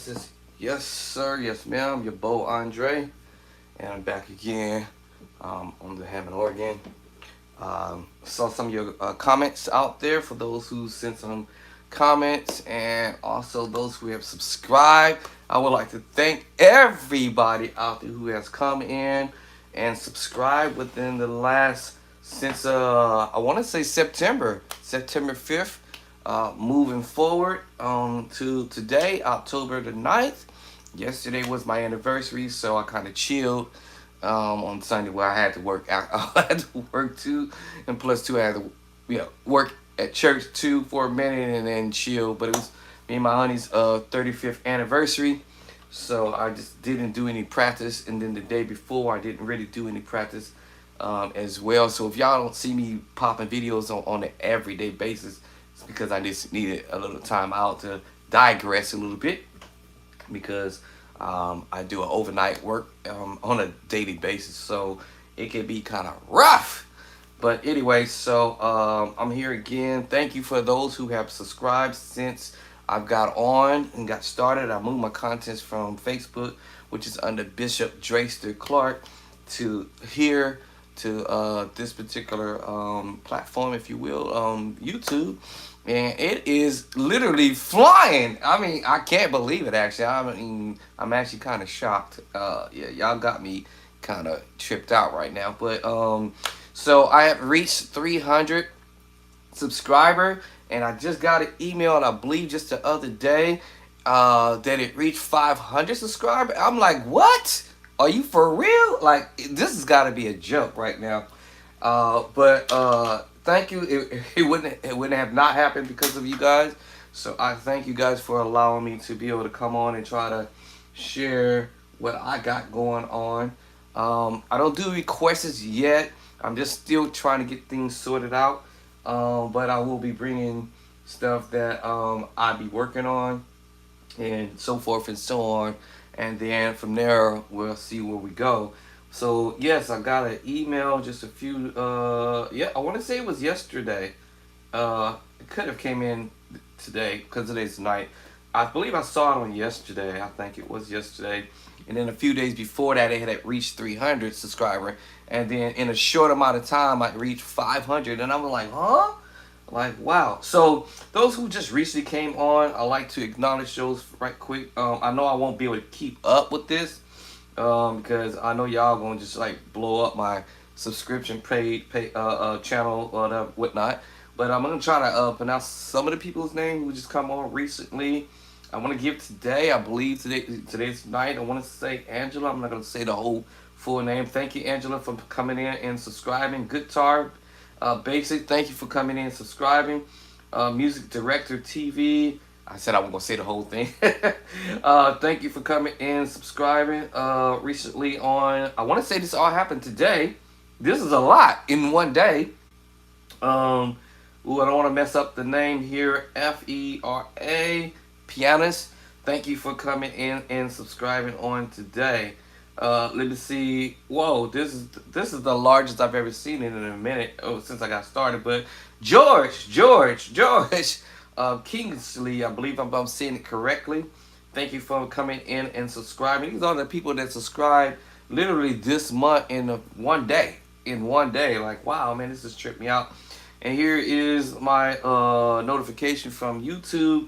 is, yes, sir, yes, ma'am, your Bo Andre, and I'm back again on the Hammond Oregon. Saw some of your comments out there for those who sent some comments and also those who have subscribed. I would like to thank everybody out there who has come in and subscribed within the last since I want to say September 5th. Moving forward to today, October the 9th. Yesterday was my anniversary, so I kind of chilled on Sunday where I had to work out. I had to work too, and plus two I had to work at church too for a minute and then chill. But it was me and my honey's 35th anniversary, so I just didn't do any practice. And then the day before, I didn't really do any practice as well. So if y'all don't see me popping videos on an everyday basis, it's because I just needed a little time out to digress a little bit because I do an overnight work on a daily basis, so it can be kind of rough. But anyway, so I'm here again. Thank you for those who have subscribed since I've got on and got started. I moved my contents from Facebook, which is under Bishop Drayster Clark, to here to this particular platform, if you will, YouTube. And it is literally flying. I mean, I can't believe it. Actually, I'm actually kind of shocked. Yeah, y'all got me kind of tripped out right now. But so I have reached 300 subscriber, and I just got an email, and I believe just the other day that it reached 500 subscribers. I'm like, what? Are you for real? Like, this has got to be a joke right now. But thank you. It wouldn't have not happened because of you guys. So I thank you guys for allowing me to be able to come on and try to share what I got going on. I don't do requests yet. I'm just still trying to get things sorted out. But I will be bringing stuff that I be working on and so forth and so on. And then from there, we'll see where we go. So yes, I got an email just a few. Yeah, I want to say it was yesterday. It could have came in today because today's night. I believe I saw it on yesterday. I think it was yesterday. And then a few days before that, it had reached 300 subscriber. And then in a short amount of time, I reached 500. And I'm like, huh? Like, wow. So those who just recently came on, I like to acknowledge those right quick. I know I won't be able to keep up with this because I know y'all gonna just like blow up my subscription channel or whatnot. But I'm gonna try to pronounce some of the people's names who just come on recently. I want to give today, I believe today's night. I want to say Angela. I'm not gonna say the whole full name. Thank you, Angela, for coming in and subscribing. Good Tar Basic, thank you for coming in and subscribing. Music Director TV. I said I wasn't gonna say the whole thing. Thank you for coming in, subscribing. Recently on, I want to say this all happened today. This is a lot in one day. Ooh, I don't want to mess up the name here. FERA Pianist. Thank you for coming in and subscribing on today. Let me see. Whoa, this is the largest I've ever seen it in a minute. Oh, since I got started. But George, Kingsley, I believe I'm saying it correctly. Thank you for coming in and subscribing. These are the people that subscribed literally this month in one day. In one day, like wow, man, this just tripped me out. And here is my notification from YouTube.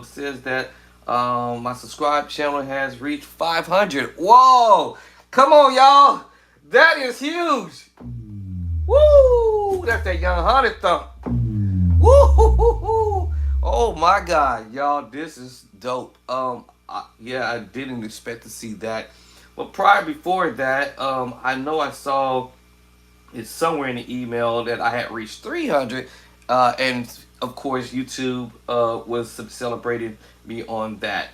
Says that my subscribe channel has reached 500. Whoa! Come on, y'all. That is huge. Woo! That's that young honey thump. Woo! Oh my God, y'all, this is dope. Yeah, I didn't expect to see that. But before that, I know I saw it's somewhere in the email that I had reached 300, and of course YouTube was celebrating me on that.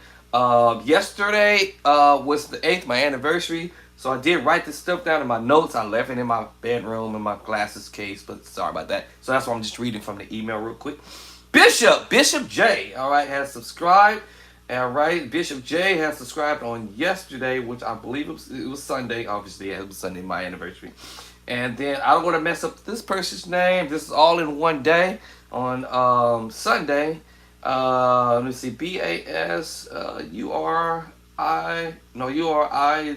Yesterday was the 8th, my anniversary, so I did write this stuff down in my notes. I left it in my bedroom in my glasses case, but sorry about that. So that's why I'm just reading from the email real quick. Bishop J, all right, has subscribed. All right, Bishop J has subscribed on yesterday, which I believe it was Sunday. Obviously, it was Sunday, my anniversary. And then I don't want to mess up this person's name. This is all in one day on Sunday. Let me see. BAS. URI. No, URI.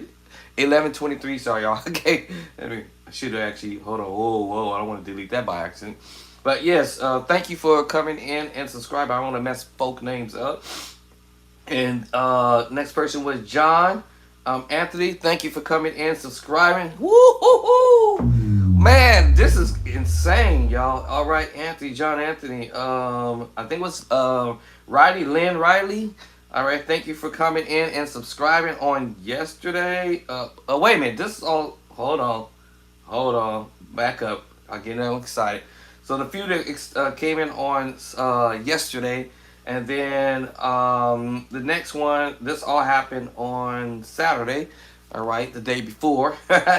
1123. Sorry, y'all. Okay. I should have actually. Hold on. Whoa. I don't want to delete that by accident. But yes, thank you for coming in and subscribing. I don't want to mess folk names up. And next person was John. Anthony, thank you for coming in, subscribing. Woo-hoo-hoo! Man, this is insane, y'all. All right, Anthony, John Anthony. I think it was Lynn Riley. All right, thank you for coming in and subscribing on yesterday. Wait a minute. This is all. Hold on. Back up. I'm getting excited. So the few that came in on yesterday. And then the next one, this all happened on Saturday, all right, the day before.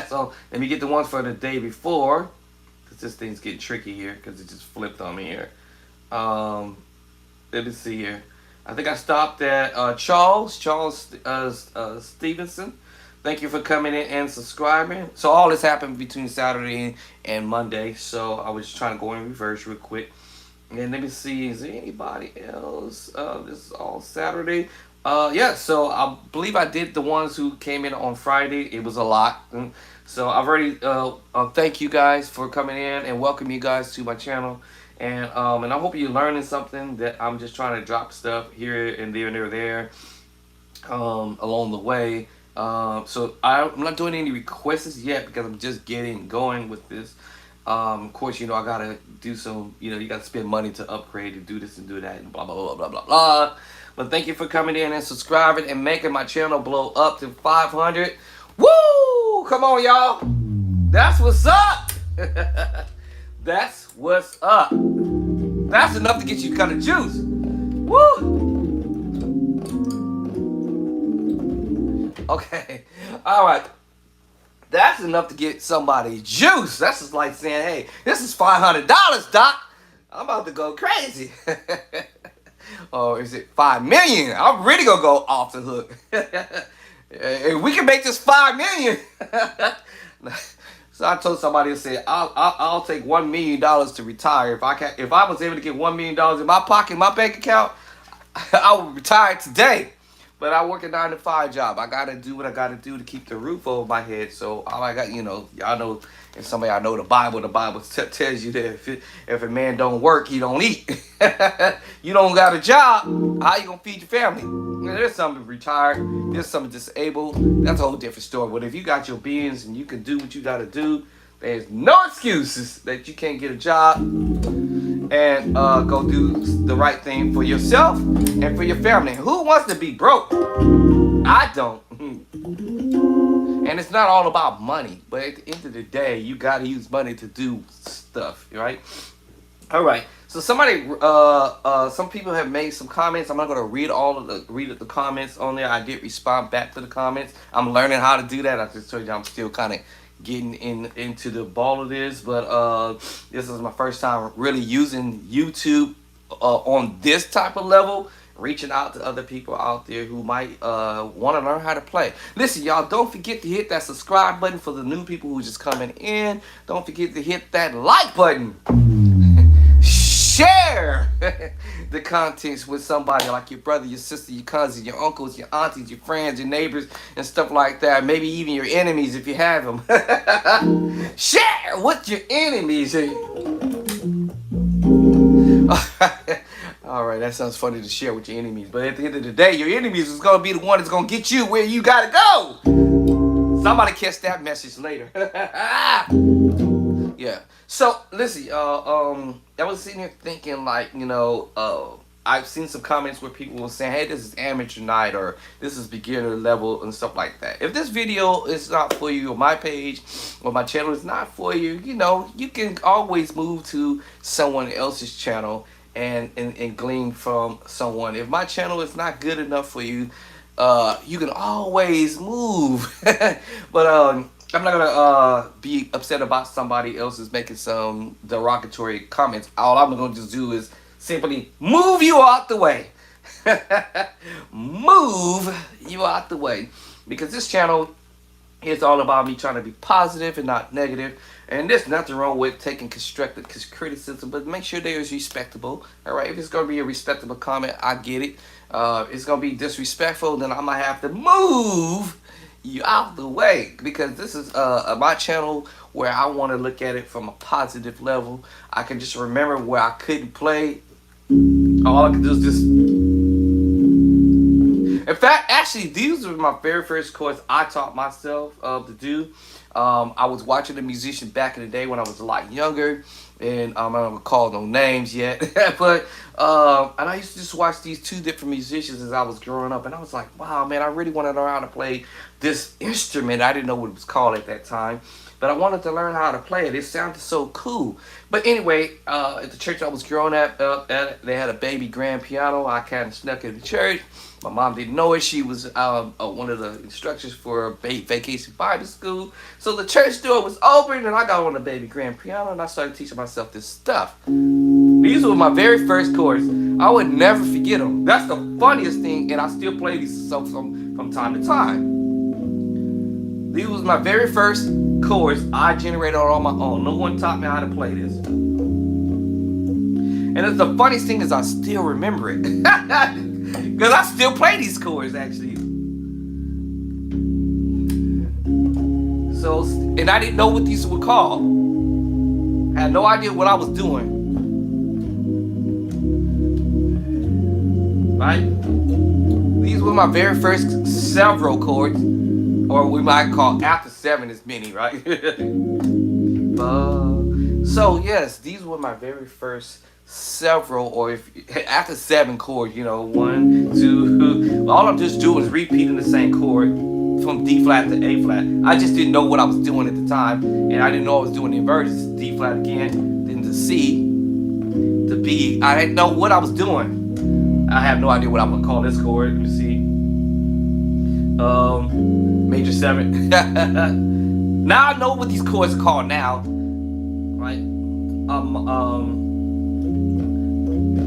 So let me get the ones for the day before, because this thing's getting tricky here, because it just flipped on me here. Let me see here. I think I stopped at Charles Stevenson. Thank you for coming in and subscribing. So all this happened between Saturday and Monday, so I was just trying to go in reverse real quick. And let me see, is there anybody else? This is all Saturday. Yeah, so I believe I did the ones who came in on Friday. It was a lot. So I've already thank you guys for coming in and welcome you guys to my channel. And I hope you're learning something, that I'm just trying to drop stuff here and there along the way. So I'm not doing any requests yet because I'm just getting going with this. Of course, I gotta do some, you gotta spend money to upgrade and do this and do that and blah, blah, blah, blah, blah, blah. But thank you for coming in and subscribing and making my channel blow up to 500. Woo! Come on, y'all. That's what's up. That's what's up. That's enough to get you kind of juice. Woo! Okay. All right. That's enough to get somebody juice. That's just like saying, hey, this is $500, Doc. I'm about to go crazy. Or is it 5 million? I'm really going to go off the hook. If we can make this 5 million. So I told somebody, I said, I'll take $1 million to retire. If I was able to get $1 million in my pocket, my bank account, I would retire today. But I work a 9-to-5 job. I gotta do what I gotta do to keep the roof over my head. So all I got, y'all know, if somebody I know the Bible tells you that if a man don't work, he don't eat. You don't got a job, how you gonna feed your family? There's some retired, there's some disabled. That's a whole different story. But if you got your beings and you can do what you gotta do, there's no excuses that you can't get a job and go do the right thing for yourself and for your family. Who wants to be broke? I don't. And it's not all about money, but at the end of the day, you got to use money to do stuff, right? All right. So some people have made some comments. I'm not going to read the comments on there. I did respond back to the comments. I'm learning how to do that. I just told you I'm still kind of getting into the ball of this, but this is my first time really using YouTube on this type of level, reaching out to other people out there who might want to learn how to play. Listen, y'all, don't forget to hit that subscribe button for the new people who just coming in. Don't forget to hit that like button. Share the contents with somebody like your brother, your sister, your cousins, your uncles, your aunties, your friends, your neighbors, and stuff like that. Maybe even your enemies if you have them. Share with your enemies. All right, that sounds funny to share with your enemies. But at the end of the day, your enemies is going to be the one that's going to get you where you got to go. Somebody catch that message later. Yeah. So listen, I was sitting here thinking, like, I've seen some comments where people were saying, hey, this is amateur night, or this is beginner level and stuff like that. If this video is not for you, or my page or my channel is not for you, you can always move to someone else's channel and glean from someone. If my channel is not good enough for you, you can always move. But I'm not gonna be upset about somebody else's making some derogatory comments. All I'm gonna just do is simply move you out the way. Move you out the way, because this channel It's all about me trying to be positive and not negative. And there's nothing wrong with taking constructive criticism, but make sure there is respectable. All right, if it's gonna be a respectable comment, I get it. It's gonna be disrespectful, then I might have to move you out the way because this is my channel where I want to look at it from a positive level. I can just remember where I couldn't play. All I can do is just. In fact, actually, these were my very first course I taught myself to do. I was watching a musician back in the day when I was a lot younger, and I don't recall no names yet, but and I used to just watch these two different musicians as I was growing up, and I was like, wow, man, I really want to learn how to play this instrument. I didn't know what it was called at that time, but I wanted to learn how to play it. It sounded so cool. But anyway, at the church I was growing up at, they had a baby grand piano. I kind of snuck in the church. My mom didn't know it. She was one of the instructors for vacation Bible school. So the church door was open, and I got on the baby grand piano, and I started teaching myself this stuff. These were my very first chords. I would never forget them. That's the funniest thing, and I still play these songs from time to time. These was my very first chords I generated on my own. No one taught me how to play this. And it's the funniest thing is I still remember it. Because I still play these chords, actually. So, and I didn't know what these were called. I had no idea what I was doing. Right? These were my very first several chords. Or we might call after 7 is many, right? So, yes, these were my very first several, or if after 7 chords, 1, 2, all I'm just doing is repeating the same chord from D flat to A flat. I just didn't know what I was doing at the time, and I didn't know I was doing the inversions. D flat again, then to C, to B. I didn't know what I was doing. I have no idea what I'm gonna call this chord. Let me see. Major 7. Now I know what these chords are called now, right?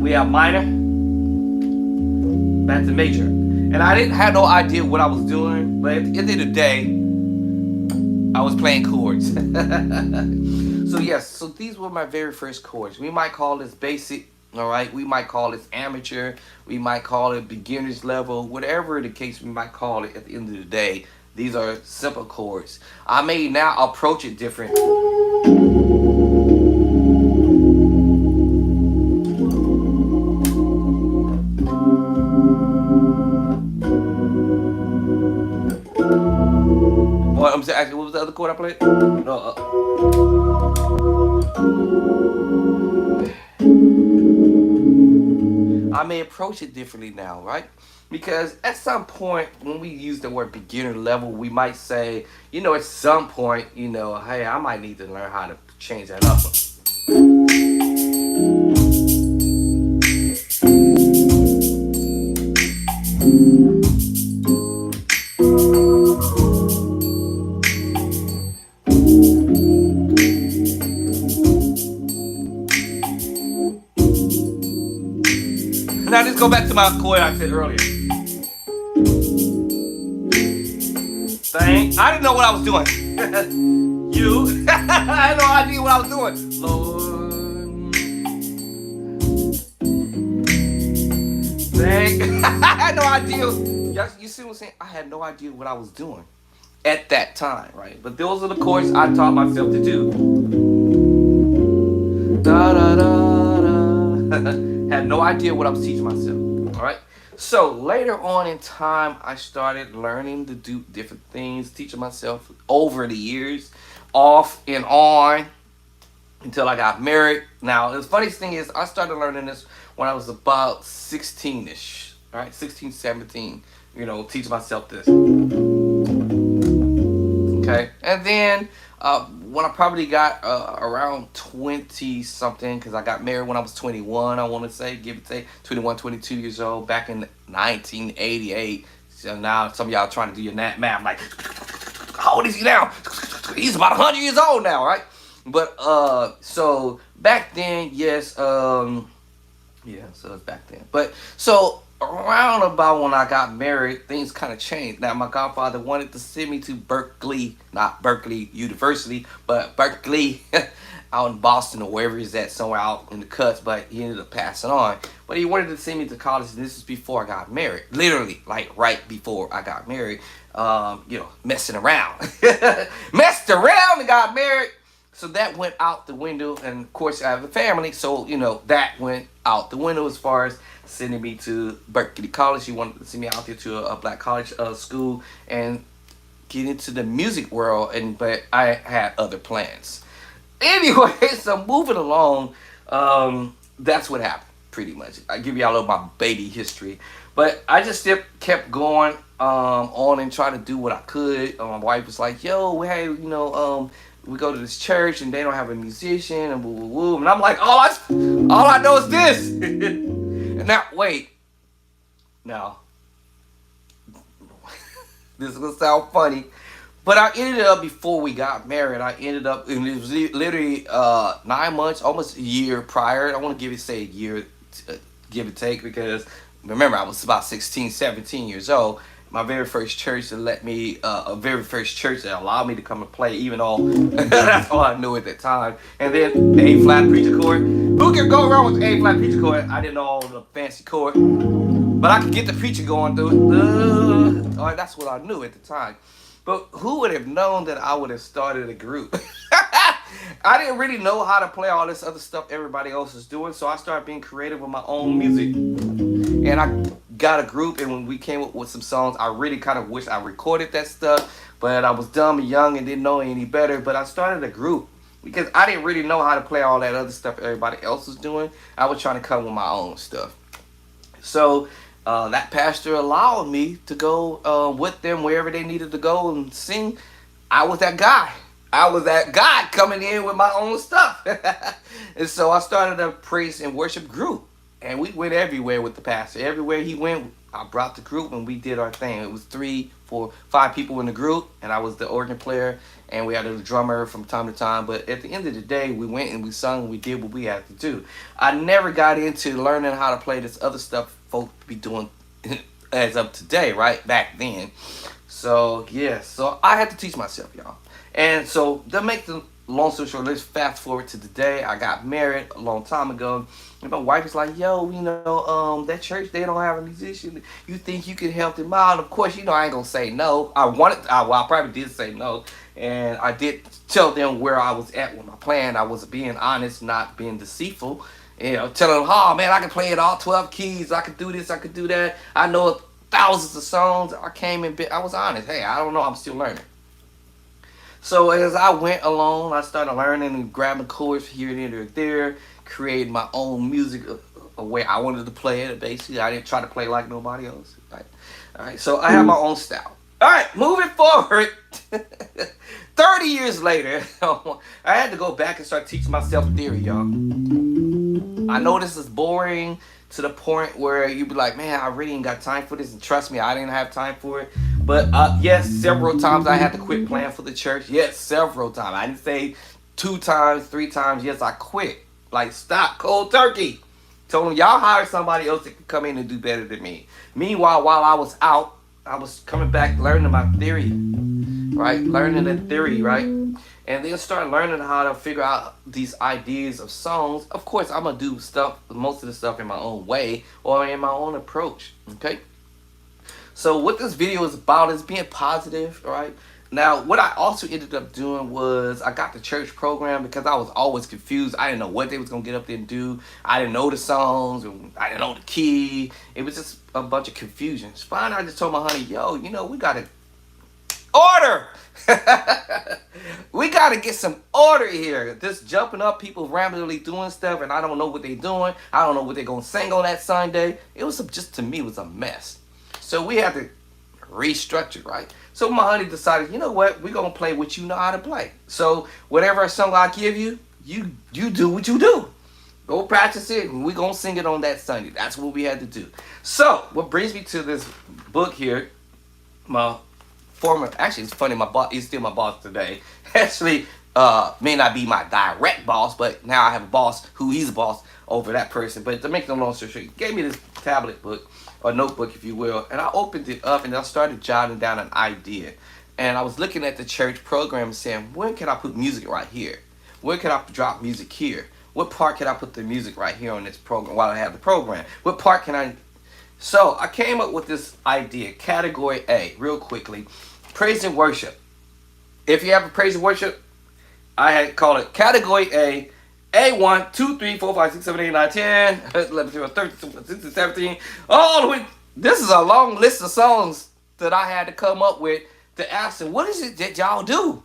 We have minor, back to major. And I didn't have no idea what I was doing, but at the end of the day, I was playing chords. So yes, so these were my very first chords. We might call this basic, all right? We might call this amateur. We might call it beginner's level. Whatever the case we might call it at the end of the day, these are simple chords. I may now approach it different. Actually, what was the other chord I played? No. I may approach it differently now, right? Because at some point, when we use the word beginner level, we might say, at some point, hey, I might need to learn how to change that up. Now let's go back to my chord I said earlier. I didn't know what I was doing. You, I had no idea what I was doing. Lord, I had no idea. You see what I'm saying? I had no idea what I was doing at that time, right? But those are the chords I taught myself to do. Da da da da. Had no idea what I was teaching myself. All right. So later on in time, I started learning to do different things, teaching myself over the years, off and on, until I got married. Now, the funniest thing is I started learning this when I was about 16-ish, all right, 16, 17, teaching myself this. Okay. And then when I probably got around 20 something, because I got married when I was 21, I want to say, give or take, 21, 22 years old, back in 1988. So now some of y'all trying to do your math, like, how old is he now? He's about 100 years old now, right? But so back then, yes, yeah, so it's back then. But so around about when I got married, things kind of changed. Now, my godfather wanted to send me to Berkeley, not Berkeley University, but Berkeley out in Boston or wherever he's at, somewhere out in the cuts, but he ended up passing on. But he wanted to send me to college, and this is before I got married. Literally, like right before I got married. Messing around. Messed around and got married. So that went out the window, and of course I have a family, so that went out the window as far as sending me to Berkeley College. He wanted to send me out there to a black college school and get into the music world, but I had other plans. Anyway, so moving along, that's what happened pretty much. I give y'all a little my baby history, but I just kept going on and trying to do what I could. My wife was like, "Yo, hey, we go to this church and they don't have a musician and woo woo woo," and I'm like, all I know is this. And now wait, now this is gonna sound funny, but I ended up, before we got married, and it was literally 9 months, almost a year prior. I want to say a year, give or take, because remember I was about 16, 17 years old. My very first church that let me, very first church that allowed me to come and play, even though that's all I knew at that time. And then the A flat preacher chord. Who can go wrong with the A flat preacher chord? I didn't know all the fancy chord, but I could get the preacher going through it. That's what I knew at the time. But who would have known that I would have started a group? I didn't really know how to play all this other stuff everybody else is doing, so I started being creative with my own music. And I got a group, and when we came up with some songs, I really kind of wish I recorded that stuff, but I was dumb and young and didn't know any better. But I started a group because I didn't really know how to play all that other stuff everybody else was doing. I was trying to come with my own stuff. So that pastor allowed me to go with them wherever they needed to go and sing. I was that guy. Coming in with my own stuff. And so I started a praise and worship group. And we went everywhere with the pastor. Everywhere he went, I brought the group and we did our thing. It was 3, 4, 5 people in the group, and I was the organ player, and we had a drummer from time to time. But at the end of the day, we went and we sung and we did what we had to do. I never got into learning how to play this other stuff folks be doing as of today, right? Back then. So, yeah. So I had to teach myself, y'all. And so to make the long story short, let's fast forward to today. I got married a long time ago. And my wife is like, "Yo, that church, they don't have a musician. You think you can help them out?" And of course, I ain't gonna say no. I probably did say no. And I did tell them where I was at with my plan. I was being honest, not being deceitful. Telling them, "Oh man, I can play it all 12 keys. I can do this, I can do that. I know thousands of songs." I was honest. Hey, I don't know. I'm still learning. So as I went along, I started learning and grabbing chords here and there, creating my own music a way I wanted to play it. Basically, I didn't try to play like nobody else. Right? All right, so I have my own style. All right, moving forward. 30 years later, I had to go back and start teaching myself theory, y'all. I know this is boring to the point where you'd be like, "Man, I really ain't got time for this." And trust me, I didn't have time for it. But yes, several times I had to quit playing for the church. Yes, several times. I didn't say 2 times, 3 times. Yes, I quit. Like, stop, cold turkey. Told them, y'all hire somebody else that can come in and do better than me. Meanwhile, while I was out, I was coming back learning my theory, right? Learning the theory, right? And then start learning how to figure out these ideas of songs. Of course, I'm going to do most of the stuff in my own way or in my own approach, okay? So what this video is about is being positive, right? Now, what I also ended up doing was I got the church program because I was always confused. I didn't know what they was going to get up there and do. I didn't know the songs. I didn't know the key. It was just a bunch of confusion. Finally, I just told my honey, "Yo, we got to order." We got to get some order here. Just jumping up, people randomly doing stuff, and I don't know what they're doing. I don't know what they're going to sing on that Sunday. It was to me, it was a mess. So we had to restructure, right? So my honey decided, you know what? We're going to play what you know how to play. So whatever song I give you, you do what you do. Go practice it, and we're going to sing it on that Sunday. That's what we had to do. So what brings me to this book here, actually it's funny, my boss, he's still my boss today. Actually, may not be my direct boss, but now I have a boss he's a boss over that person. But to make the long story short, he gave me this tablet book or notebook, if you will, and I opened it up and I started jotting down an idea. And I was looking at the church program and saying, when can I put music right here? Where can I drop music here? What part can I put the music right here on this program while I have the program? What part can I... So I came up with this idea, category A, real quickly. Praise and worship. If you have a praise and worship, I had called it category A. A1, 2, 3, 4, 5, 6, 7, 8, 9, 10, 11, 12, 13, 14, 16, 17. All the way. This is a long list of songs that I had to come up with to ask them, what is it that y'all do?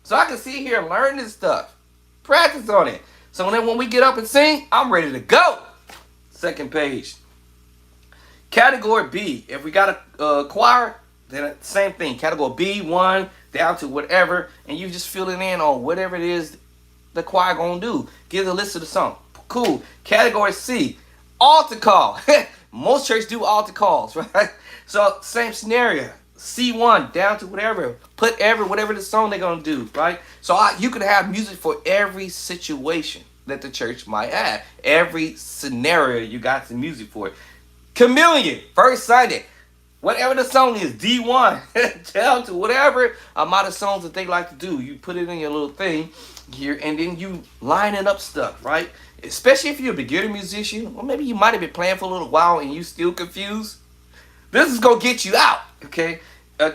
So I can sit here and learn this stuff. Practice on it. So then when we get up and sing, I'm ready to go. Second page. Category B. If we got a choir, then same thing. Category B, 1 down to whatever. And you just fill it in on whatever it is the choir gonna do. Give the list of the song. Cool. Category C. Altar call. Most churches do altar calls, right? So same scenario. C1 down to whatever. Put whatever the song they're gonna do, right? So you can have music for every situation that the church might have. Every scenario you got some music for it. Communion, first Sunday. Whatever the song is, D1 down to whatever amount of songs that they like to do. You put it in your little thing here, and then you lining up stuff, right? Especially if you're a beginner musician, or maybe you might have been playing for a little while and you still confused. This is gonna get you out, okay?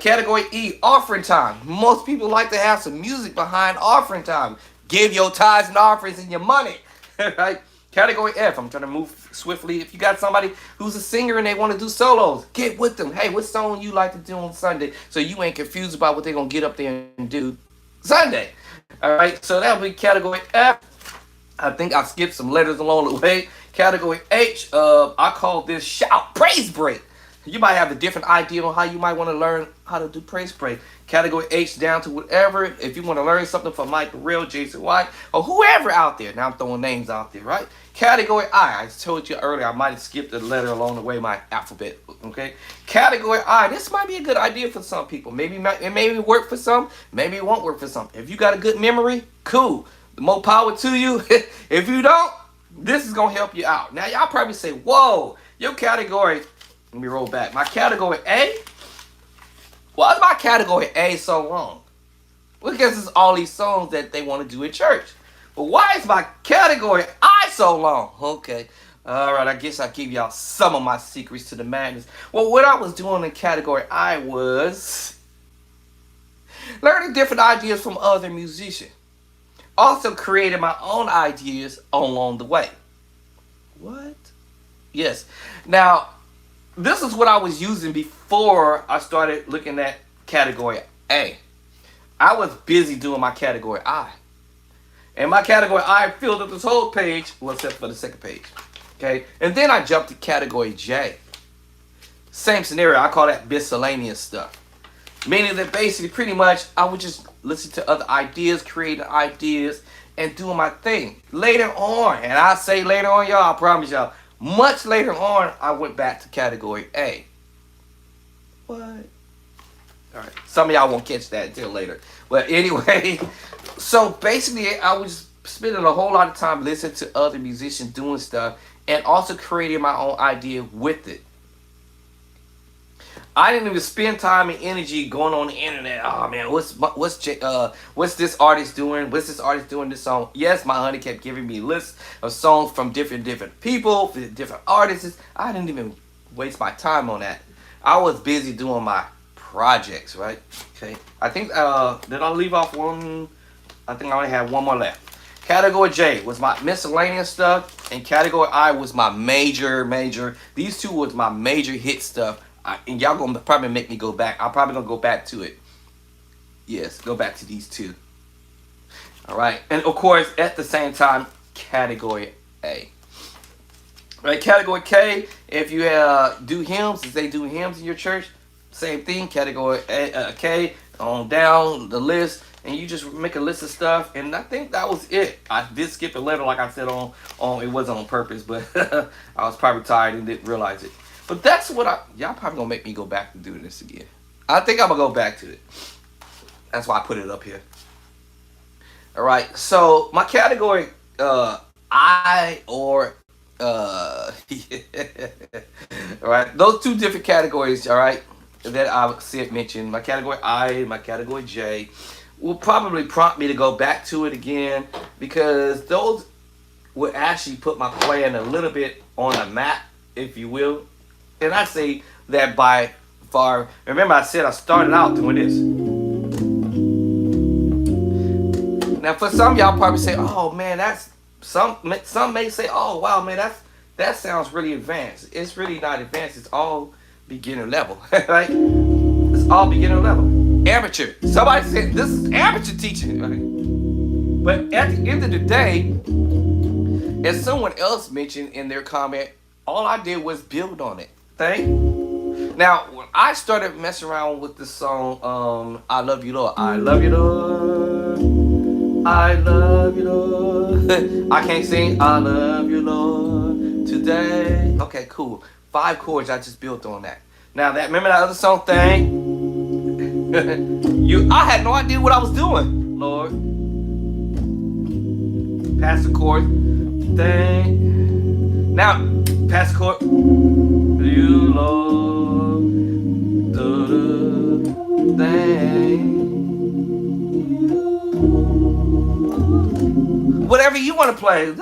Category E, offering time. Most people like to have some music behind offering time. Give your tithes and offerings and your money, right? Category F, I'm trying to move swiftly. If you got somebody who's a singer and they want to do solos, get with them. Hey, what song you like to do on Sunday so you ain't confused about what they're going to get up there and do Sunday. All right, so that'll be category F. I think I skipped some letters along the way. Category H, I call this shout, praise break. You might have a different idea on how you might want to learn how to do praise break. Category H down to whatever. If you want to learn something from Mike Real, Jason White, or whoever out there. Now I'm throwing names out there, right? Category I told you earlier, I might have skipped a letter along the way, my alphabet, okay? Category I, this might be a good idea for some people. Maybe it may work for some, maybe it won't work for some. If you got a good memory, cool. More power to you. If you don't, this is going to help you out. Now, y'all probably say, whoa, your category... Let me roll back. My category A? Why is my category A so long? Well, because it's all these songs that they want to do in church. But why is my category I so long? Okay. All right, I guess I'll give y'all some of my secrets to the madness. Well, what I was doing in category I was learning different ideas from other musicians. Also creating my own ideas along the way. What? Yes. Now, this is what I was using before I started looking at category A. I was busy doing my category I. And my category I filled up this whole page, well, except for the second page. Okay? And then I jumped to category J. Same scenario. I call that miscellaneous stuff. Meaning that basically, pretty much, I would just listen to other ideas, creating ideas, and doing my thing. Later on, and I say later on, y'all, I promise y'all, much later on, I went back to category A. What? All right. Some of y'all won't catch that until later. But anyway, so basically, I was spending a whole lot of time listening to other musicians doing stuff and also creating my own idea with it. I didn't even spend time and energy going on the internet. Oh man, what's this artist doing? What's this artist doing this song? Yes, my honey kept giving me lists of songs from different people, different artists. I didn't even waste my time on that. I was busy doing my projects, right? Okay. I think did I leave off one? I think I only had one more left. Category J was my miscellaneous stuff, and category I was my major. These two was my major hit stuff. And y'all gonna probably make me go back. I'm probably gonna go back to it. Yes, go back to these two. All right, and of course at the same time, category A. Right, category K. If you do hymns, if they do hymns in your church, same thing. Category K on down the list, and you just make a list of stuff. And I think that was it. I did skip a letter, like I said on it wasn't on purpose, but I was probably tired and didn't realize it. But that's what y'all probably gonna make me go back and do this again. I think I'm gonna go back to it. That's why I put it up here. All right, so my category I or all right, those two different categories, all right, that I said mentioned. My category I, my category J, will probably prompt me to go back to it again because those would actually put my plan a little bit on a map, if you will. And I say that by far. Remember, I said I started out doing this. Now, for some y'all probably say, "Oh man, that's some." Some may say, "Oh wow, man, that sounds really advanced." It's really not advanced. It's all beginner level, right? It's all beginner level. Amateur. Somebody said this is amateur teaching, right? But at the end of the day, as someone else mentioned in their comment, all I did was build on it. Thing. Now, when I started messing around with the song, "I Love You Lord," I love you Lord, I love you Lord. I can't sing "I love you Lord" today. Okay, cool. 5 chords I just built on that. Now that remember that other song thing? I had no idea what I was doing. Lord, pass the chord thing. Now pass the chord. You Lord, do the thing. Whatever you want to play.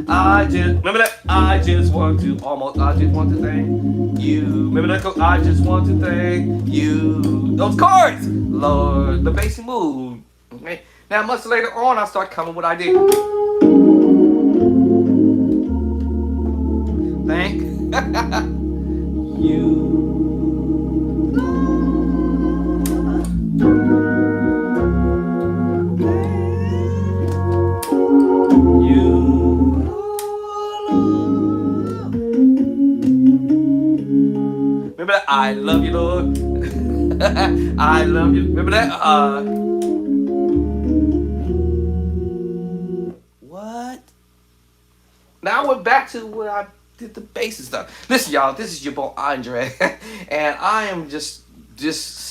I just remember that. I just want to almost. I just want to thank you. Remember that. I just want to thank you. Those chords, Lord, the basic move. Okay. Now, much later on, I start coming what I did. Thank you. Remember that? I love you, Lord. I love you. Remember that? What? Now I went back to where I did the basic stuff. Listen, y'all, this is your boy Andre, and I am just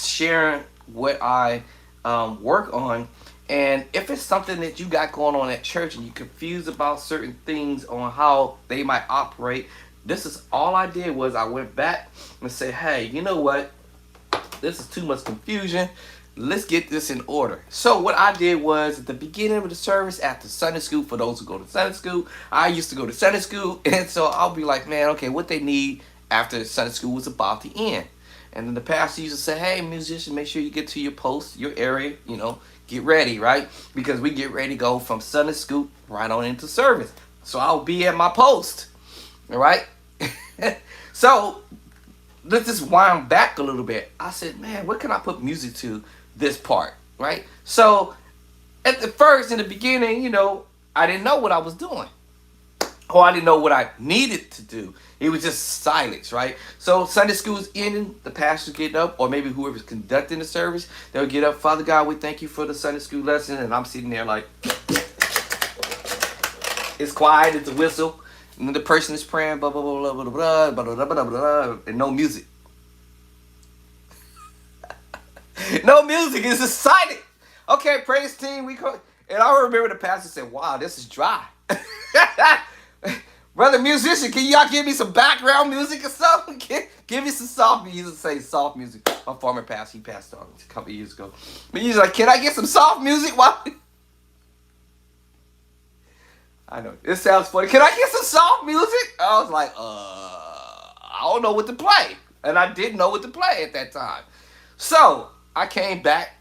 sharing what I work on. And if it's something that you got going on at church and you're confused about certain things on how they might operate, this is all I did was I went back and said, hey, you know what? This is too much confusion. Let's get this in order. So what I did was at the beginning of the service after Sunday school, for those who go to Sunday school, I used to go to Sunday school, and so I'll be like, man, okay, what they need after Sunday school was about to end. And then the pastor used to say, hey, musician, make sure you get to your post, your area, get ready, right? Because we get ready to go from Sunday school right on into service. So I'll be at my post, all right? So let's just wind back a little bit. I said, man, what can I put music to this part, right? So at the first, in the beginning, I didn't know what I was doing. Or I didn't know what I needed to do. It was just silence, right? So Sunday school's ending, the pastor's getting up, or maybe whoever's conducting the service, they'll get up, Father God, we thank you for the Sunday school lesson, and I'm sitting there like, it's quiet, it's a whistle, and then the person is praying, blah, blah, blah, blah, blah, blah, blah, blah, blah, blah, and no music. No music, it's just silent. Okay, praise team, we go. And I remember the pastor said, wow, this is dry. Brother musician, can y'all give me some background music or something? Give me some soft music. He used to say soft music. My former pastor, he passed on a couple years ago. But he's like, can I get some soft music? Why? I know, it sounds funny. Can I get some soft music? I was like, I don't know what to play. And I didn't know what to play at that time. So I came back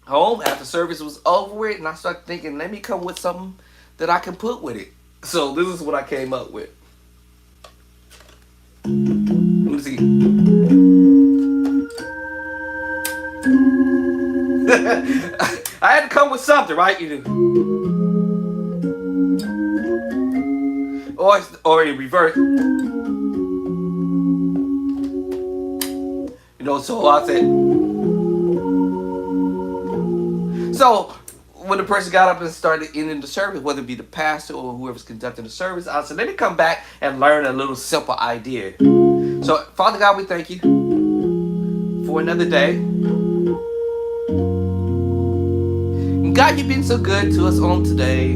home after service was over with, and I started thinking, let me come with something that I can put with it. So this is what I came up with. Let me see. I had to come with something, right? Or in reverse. So I said. So when the person got up and started ending the service, whether it be the pastor or whoever's conducting the service, I said, let me come back and learn a little simple idea. So, Father God, we thank you for another day. And God, you've been so good to us on today.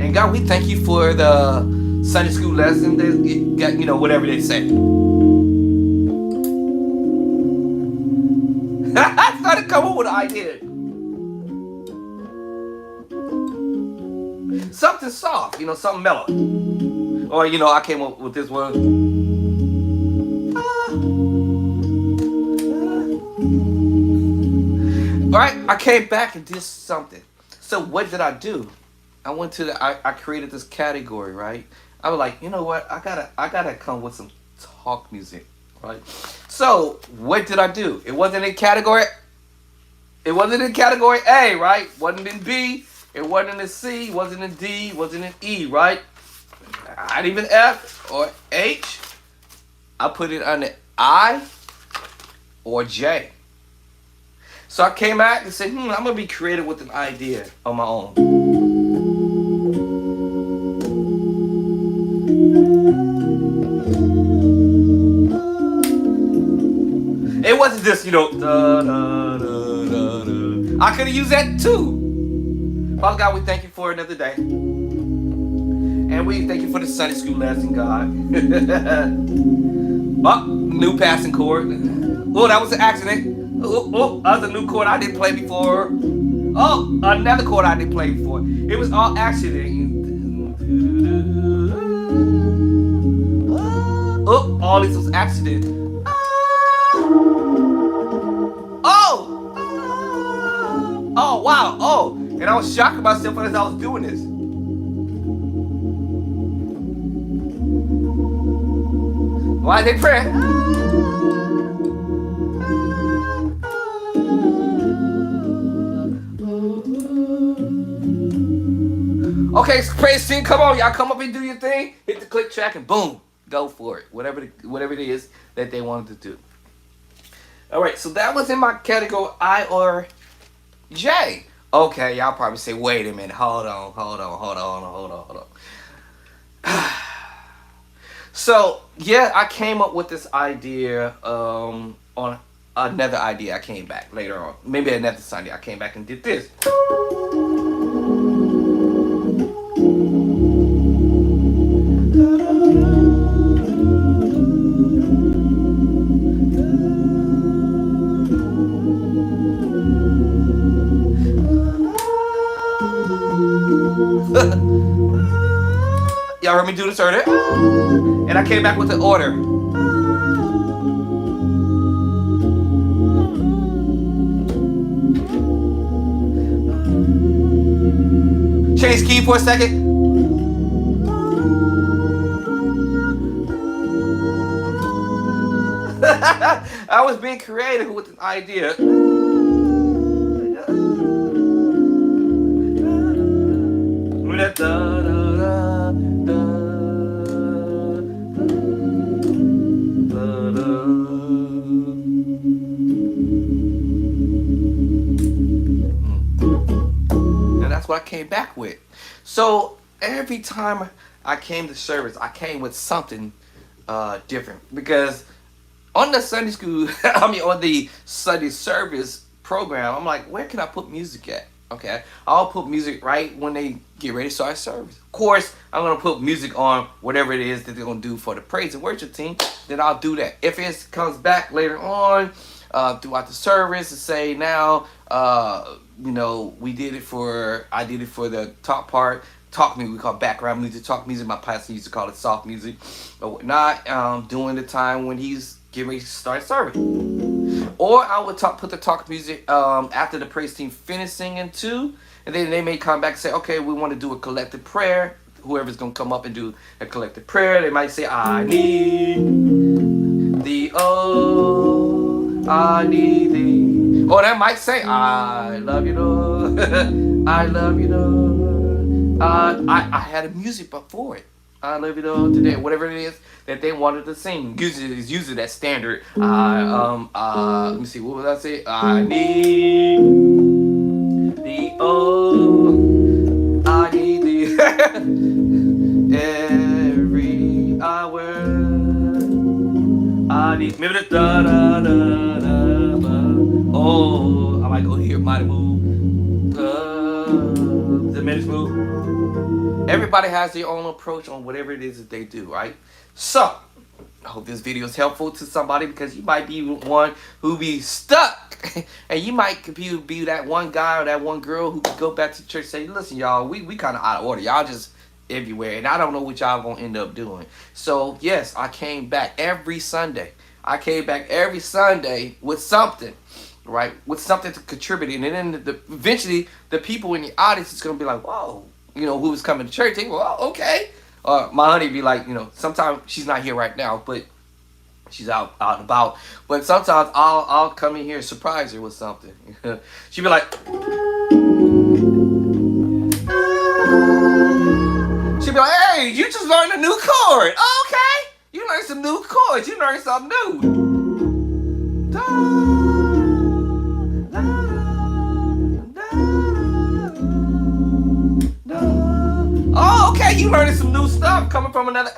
And God, we thank you for the Sunday school lesson that got, whatever they say. I started coming with an idea. Something soft, something mellow. Or, I came up with this one. Right? I came back and did something. So what did I do? I went to I created this category, right? I was like, you know what? I gotta come with some talk music, right? So what did I do? It wasn't in category. It wasn't in category A, right? Wasn't in B. It wasn't in C. Wasn't in D. Wasn't in E, right? Not even F or H. I put it under I or J. So I came out and said, I'm gonna be creative with an idea on my own. It wasn't just, da, da, da, da, da. I could have used that too. Father God, we thank you for another day. And we thank you for the Sunday school lesson, God. Oh, new passing chord. Oh, that was an accident. Oh, that was a new chord I didn't play before. Oh, another chord I didn't play before. It was all accident. Oh, all this was accident. Oh, wow. Oh, and I was shocking myself as I was doing this. Why are they praying? Okay, praise team, come on, y'all come up and do your thing. Hit the click track and boom, go for it. Whatever it is that they wanted to do. All right, so that was in my category I or J. Okay, y'all probably say, wait a minute, hold on. So yeah, I came up with this idea on another idea. I came back later on, maybe another Sunday. I came back and did this. Y'all heard me do this earlier? And I came back with the order. Change key for a second. I was being creative with an idea. And that's what I came back with. So every time I came to service, I came with something different, because on the Sunday school, on the Sunday service program, I'm like, where can I put music at? Okay, I'll put music right when they get ready to start service. Of course, I'm going to put music on whatever it is that they're going to do for the praise and worship team. Then I'll do that. If it comes back later on throughout the service to say now, I did it for the top part. Talk music, we call background music, talk music. My pastor used to call it soft music or whatnot. During the time when he's getting ready to start serving. Or I would put the talk music after the praise team finish singing too. And then they may come back and say, okay, we want to do a collective prayer. Whoever's going to come up and do a collective prayer, they might say, I need thee, oh, I need thee. Or they might say, I love you, Lord. I love you, Lord. I had a music for it. I love you, Lord, today. Whatever it is that they wanted to sing. Usually that standard. Let me see, what would I say? I need thee, oh, I need thee every hour. I need, maybe the da da da da da. Oh, I might go here, mighty move. The minutes move. Everybody has their own approach on whatever it is that they do, right? So, I hope this video is helpful to somebody, because you might be one who be stuck. And you might be that one guy or that one girl who could go back to church and say, listen, y'all, we kind of out of order. Y'all just everywhere. And I don't know what y'all going to end up doing. So, yes, I came back every Sunday. I came back every Sunday with something, right? With something to contribute. And then eventually the people in the audience is going to be like, whoa, you know, who was coming to church. They go, oh, okay. My honey be like, you know, sometimes she's not here right now, but she's out and about. But sometimes I'll come in here and surprise her with something. She'll be like, hey, you just learned a new chord. Oh, okay. You learned some new chords. You learned something new. Da, da, da, da. Oh, okay. You learning some new stuff coming from another.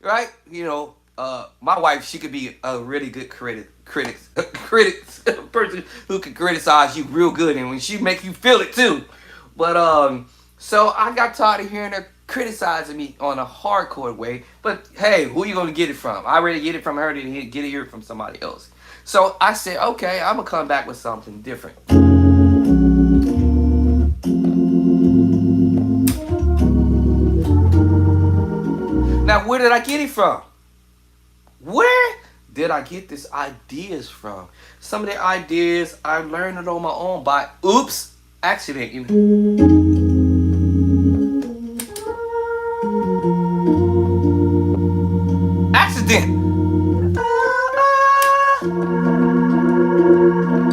Right? You know, my wife, she could be a really good critic person who can criticize you real good, and when she make you feel it too. But so I got tired of hearing her criticizing me on a hardcore way. But hey, who you gonna get it from? I already get it from her, to get it here from somebody else. So I said, okay, I'm gonna come back with something different. Now, where did I get it from? Where did I get these ideas from? Some of the ideas I learned it on my own by accident. You know? Accident.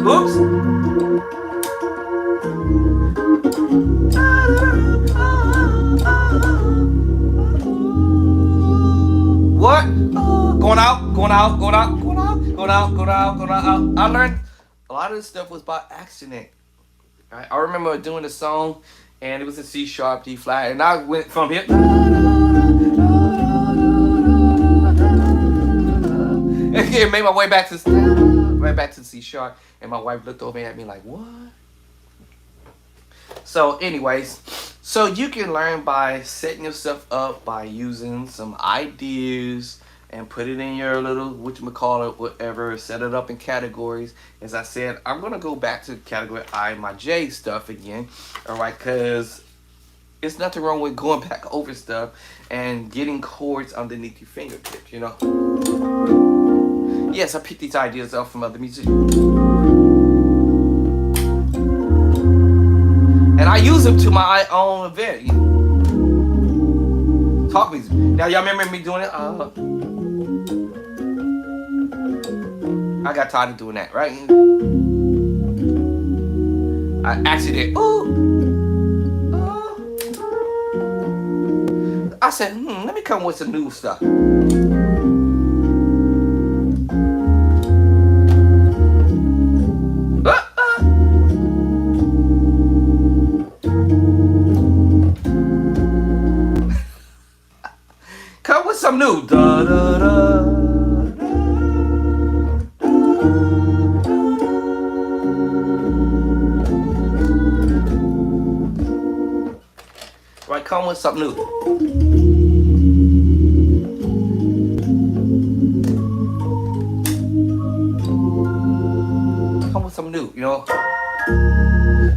Oops. What? Going out. I learned a lot of this stuff was by accident. Right? I remember doing a song, and it was in C sharp, D flat, and I went from here. And made my way back to C sharp, and my wife looked over at me like, what? So anyways, so you can learn by setting yourself up by using some ideas and put it in your little, whatchamacallit, whatever, set it up in categories. As I said, I'm going to go back to category I, my J stuff again, all right, because it's nothing wrong with going back over stuff and getting chords underneath your fingertips, you know. Yes, I picked these ideas up from other musicians. And I use them to my own event. Talk music. Now, y'all remember me doing it? I got tired of doing that, right? I actually did. I said, let me come with some new stuff. Come with some new. Da, da, da, right, come with something new. Come with something new, you know.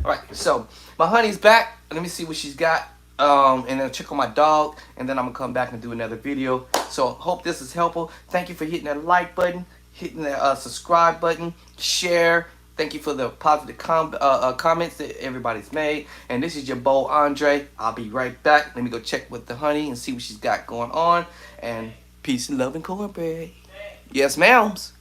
Alright, so my honey's back. Let me see what she's got. And then check on my dog, and then I'm gonna come back and do another video. So hope this is helpful. Thank you for hitting that like button, hitting the subscribe button, share. Thank you for the positive comments that everybody's made. And this is your Bo Andre. I'll be right back. Let me go check with the honey and see what she's got going on. And peace and love and cornbread. Yes, ma'ams.